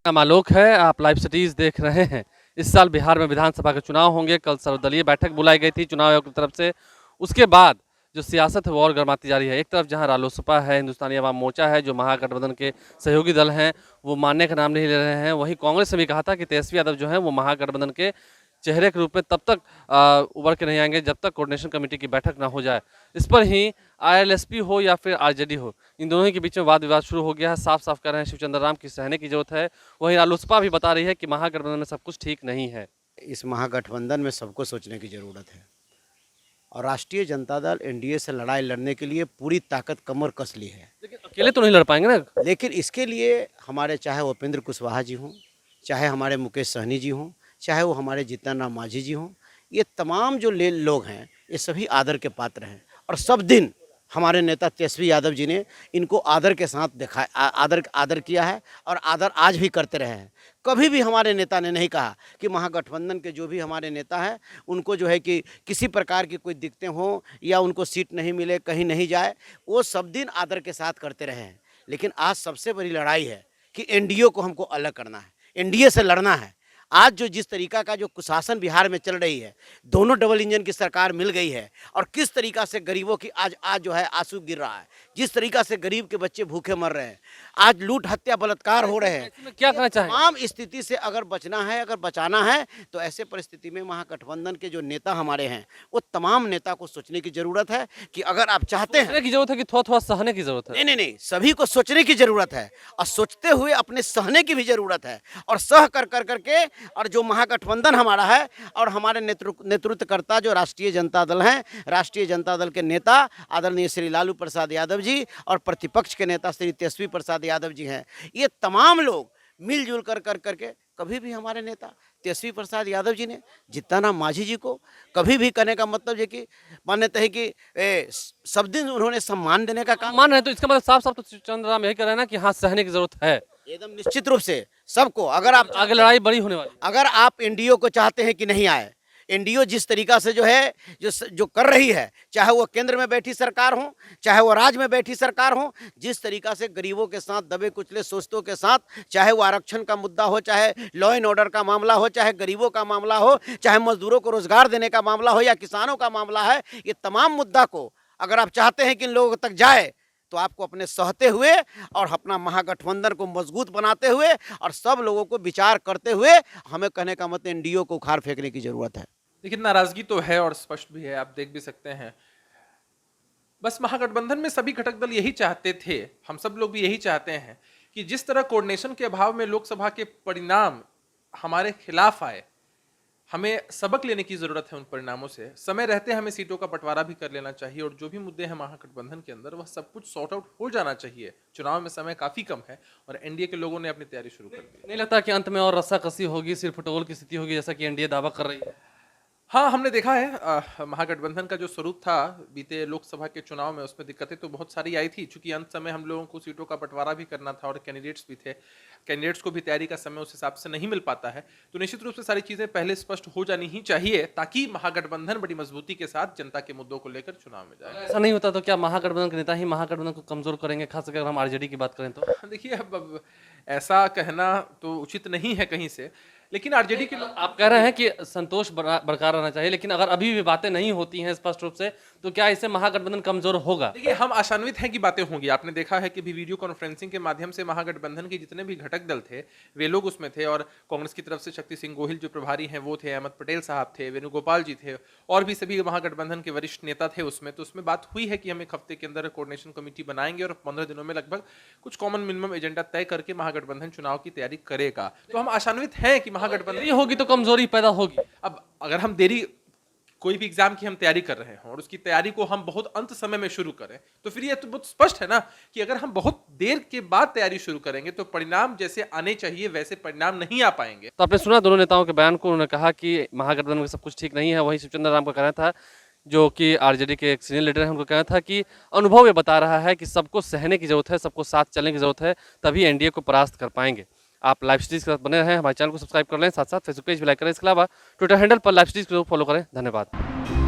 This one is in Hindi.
नाम आलोक है, आप लाइव सिटीज देख रहे हैं। इस साल बिहार में विधानसभा के चुनाव होंगे। कल सर्वदलीय बैठक बुलाई गई थी चुनाव आयोग की तरफ से। उसके बाद जो सियासत है वो और गर्माती जा रही है। एक तरफ जहां रालोसपा है, हिंदुस्तानी अवाम मोर्चा है, जो महागठबंधन के सहयोगी दल हैं, वो मानने का नाम नहीं ले रहे हैं। वहीं कांग्रेस ने भी कहा था कि तेजस्वी यादव जो है वो महागठबंधन के चेहरे के रूप में तब तक उभर के नहीं आएंगे जब तक कोऑर्डिनेशन कमेटी की बैठक ना हो जाए। इस पर ही आईएलएसपी हो या फिर आरजेडी हो, इन दोनों ही के बीच में वाद विवाद शुरू हो गया है। साफ साफ कह रहे हैं शिवचंद्र राम की सहने की जरूरत है। वहीं रालोसपा भी बता रही है कि महागठबंधन में सब कुछ ठीक नहीं है। इस महागठबंधन में सबको सोचने की ज़रूरत है और राष्ट्रीय जनता दल एनडीए से लड़ाई लड़ने के लिए पूरी ताकत कमर कस ली है। लेकिन अकेले तो नहीं लड़ पाएंगे ना। लेकिन इसके लिए हमारे चाहे वो उपेंद्र कुशवाहा जी हों, चाहे हमारे मुकेश सहनी जी हों, चाहे वो हमारे जीतन राम मांझी जी हों, ये तमाम जो लोग हैं ये सभी आदर के पात्र हैं। और सब दिन हमारे नेता तेजस्वी यादव जी ने इनको आदर के साथ देखा, आदर किया है और आदर आज भी करते रहे हैं। कभी भी हमारे नेता ने नहीं कहा कि महागठबंधन के जो भी हमारे नेता हैं उनको जो है कि किसी प्रकार की कोई दिक्कतें हों या उनको सीट नहीं मिले, कहीं नहीं जाए, वो सब दिन आदर के साथ करते रहे हैं। लेकिन आज सबसे बड़ी लड़ाई है कि एनडीए को हमको अलग करना है, एनडीए से लड़ना है। आज जो जिस तरीका का जो कुशासन बिहार में चल रही है, दोनों डबल इंजन की सरकार मिल गई है और किस तरीका से गरीबों की आज आज जो है आंसू गिर रहा है, जिस तरीका से गरीब के बच्चे भूखे मर रहे हैं, आज लूट हत्या बलात्कार हो रहे हैं। क्या कहना चाहें? तमाम स्थिति से अगर बचना है, अगर बचाना है, तो ऐसे परिस्थिति में महागठबंधन के जो नेता हमारे हैं वो तमाम नेता को सोचने की जरूरत है कि अगर आप चाहते हैं, सोचने की जरूरत है कि थोड़ा थोड़ा सहने की जरूरत है। नहीं, सभी को सोचने की जरूरत है और सोचते हुए अपने सहने की भी जरूरत है और सह कर करके। और जो महागठबंधन हमारा है और हमारे नेतृत्वकर्ता जो राष्ट्रीय जनता दल हैं, राष्ट्रीय जनता दल के नेता आदरणीय श्री लालू प्रसाद यादव जी और प्रतिपक्ष के नेता श्री तेजस्वी प्रसाद यादव जी हैं, ये तमाम लोग मिलजुल कर करके कभी भी हमारे नेता तेजस्वी प्रसाद यादव जी ने जीतन राम मांझी जी को कभी भी कहने का मतलब है कि मान्यता है कि सब दिन उन्होंने सम्मान देने का काम मान रहे हैं तो इसका मतलब साफ साफ तो शिवचंद्र राम यही कह रहे हैं ना कि हाँ सहने की जरूरत है। एकदम निश्चित रूप से सबको। अगर आप आगे लड़ाई बड़ी होने वाली। अगर आप एनडीए को चाहते हैं कि नहीं आए, एनडीए जिस तरीका से जो है जो कर रही है, चाहे वो केंद्र में बैठी सरकार हो, चाहे वो राज्य में बैठी सरकार हो, जिस तरीका से गरीबों के साथ दबे कुचले शोषितों के साथ, चाहे वो आरक्षण का मुद्दा हो, चाहे लॉ एंड ऑर्डर का मामला हो, चाहे गरीबों का मामला हो, चाहे मजदूरों को रोजगार देने का मामला हो या किसानों का मामला है, ये तमाम मुद्दा को अगर आप चाहते हैं कि इन लोगों तक जाए तो आपको अपने सहते हुए और अपना महागठबंधन को मजबूत बनाते हुए और सब लोगों को विचार करते हुए हमें कहने का मतलब एनडीए को उखाड़ फेंकने की जरूरत है। लेकिन नाराजगी तो है और स्पष्ट भी है, आप देख भी सकते हैं। बस महागठबंधन में सभी घटक दल यही चाहते थे, हम सब लोग भी यही चाहते हैं कि जिस तरह कोऑर्डिनेशन के अभाव में लोकसभा के परिणाम हमारे खिलाफ आए, हमें सबक लेने की जरूरत है उन परिणामों से। समय रहते हमें सीटों का बंटवारा भी कर लेना चाहिए और जो भी मुद्दे हैं महागठबंधन के अंदर वह सब कुछ सॉर्ट आउट हो जाना चाहिए। चुनाव में समय काफी कम है और एनडीए के लोगों ने अपनी तैयारी शुरू कर दी। नहीं लगता कि अंत में और रस्साकसी होगी, सिर्फ टोल की स्थिति होगी जैसा कि एनडीए दावा कर रही है? हाँ, हमने देखा है महागठबंधन का जो स्वरूप था बीते लोकसभा के चुनाव में, उसमें दिक्कतें तो बहुत सारी आई थी, क्योंकि अंत समय हम लोगों को सीटों का बंटवारा भी करना था और कैंडिडेट्स भी थे। कैंडिडेट्स को भी तैयारी का समय उस हिसाब से नहीं मिल पाता है, तो निश्चित रूप से सारी चीजें पहले स्पष्ट हो जानी ही चाहिए ताकि महागठबंधन बड़ी मजबूती के साथ जनता के मुद्दों को लेकर चुनाव में जाए। ऐसा नहीं होता तो क्या महागठबंधन के नेता ही महागठबंधन को कमजोर करेंगे, खासकर अगर हम आरजेडी की बात करें तो? देखिए, अब ऐसा कहना तो उचित नहीं है कहीं से, लेकिन आरजेडी के लोग आप कह रहे हैं कि संतोष बरकरार रहना चाहिए, लेकिन अगर अभी भी बातें नहीं होती हैं स्पष्ट रूप से, तो क्या इससे महागठबंधन कमजोर होगा? देखिए, हम आशान्वित हैं कि बातें होंगी। आपने देखा है कि भी वीडियो कॉन्फ्रेंसिंग के माध्यम से महागठबंधन के जितने भी घटक दल थे वे लोग उसमें थे और कांग्रेस की तरफ से शक्ति सिंह गोहिल जो प्रभारी हैं वो थे, अहमद पटेल साहब थे, वेणुगोपाल जी थे और भी सभी महागठबंधन के वरिष्ठ नेता थे उसमें। तो उसमें बात हुई है कि हम एक हफ्ते के अंदर कोऑर्डिनेशन कमेटी बनाएंगे और 15 दिनों में लगभग कुछ कॉमन मिनिमम एजेंडा तय करके महागठबंधन चुनाव की तैयारी करेगा। तो हम आशान्वित हैं कि महागठबंधन होगी तो कमजोरी पैदा होगी। अब अगर हम देरी, कोई भी एग्जाम की हम तैयारी कर रहे हैं और उसकी तैयारी को हम बहुत अंत समय में शुरू करें, तो फिर ये तो बहुत स्पष्ट है ना कि अगर हम बहुत देर के बाद तैयारी शुरू करेंगे तो परिणाम जैसे आने चाहिए वैसे परिणाम नहीं आ पाएंगे। तो आपने सुना दोनों नेताओं के बयान को, उन्होंने कहा कि महागठबंधन में सब कुछ ठीक नहीं है। वहीं शिवचंद्र राम का कहना था, जो कि आरजेडी के एक सीनियर लीडर हैं, उनको कहना था कि अनुभव ये बता रहा है कि सबको सहने की जरूरत है, सबको साथ चलने की जरूरत है, तभी एनडीए को परास्त कर पाएंगे। आप लाइव स्ट्रीज के साथ बने रहें, हमारे चैनल को सब्सक्राइब कर लें, साथ साथ फेसबुक पेज भी लाइक करें, इसके अलावा ट्विटर हैंडल पर लाइव स्ट्रीज को फॉलो करें। धन्यवाद।